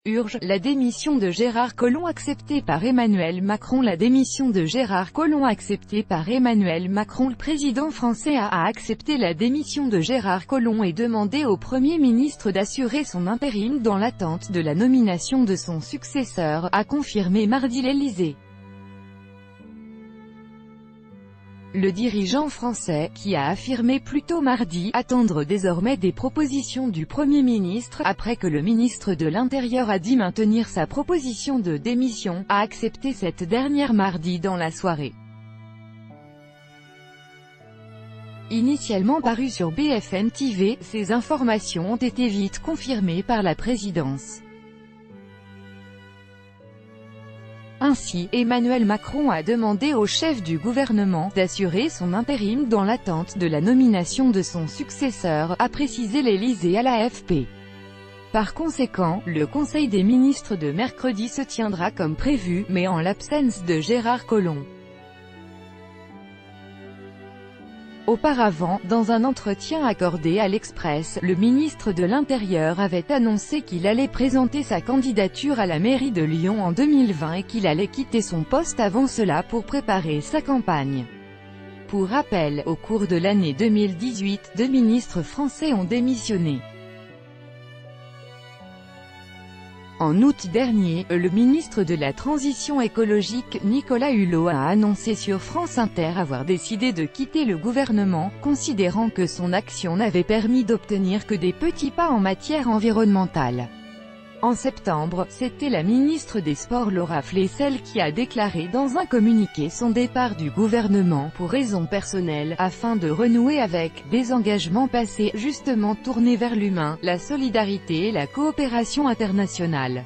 Urge, la démission de Gérard Collomb acceptée par Emmanuel Macron. La démission de Gérard Collomb acceptée par Emmanuel Macron. Le président français a accepté la démission de Gérard Collomb et demandé au Premier ministre d'assurer son intérim dans l'attente de la nomination de son successeur, a confirmé mardi l'Élysée. Le dirigeant français, qui a affirmé plus tôt mardi, attendre désormais des propositions du Premier ministre, après que le ministre de l'Intérieur a dit maintenir sa proposition de démission, a accepté cette dernière mardi dans la soirée. Initialement parues sur BFM TV, ces informations ont été vite confirmées par la présidence. Ainsi, Emmanuel Macron a demandé au chef du gouvernement d'assurer son intérim dans l'attente de la nomination de son successeur, a précisé l'Élysée à l'AFP. Par conséquent, le Conseil des ministres de mercredi se tiendra comme prévu, mais en l'absence de Gérard Collomb. Auparavant, dans un entretien accordé à l'Express, le ministre de l'Intérieur avait annoncé qu'il allait présenter sa candidature à la mairie de Lyon en 2020 et qu'il allait quitter son poste avant cela pour préparer sa campagne. Pour rappel, au cours de l'année 2018, 2 ministres français ont démissionné. En août dernier, le ministre de la Transition écologique, Nicolas Hulot, a annoncé sur France Inter avoir décidé de quitter le gouvernement, considérant que son action n'avait permis d'obtenir que des petits pas en matière environnementale. En septembre, c'était la ministre des Sports Laura Flessel qui a déclaré dans un communiqué son départ du gouvernement pour raisons personnelles, afin de renouer avec des engagements passés, justement tournés vers l'humain, la solidarité et la coopération internationale.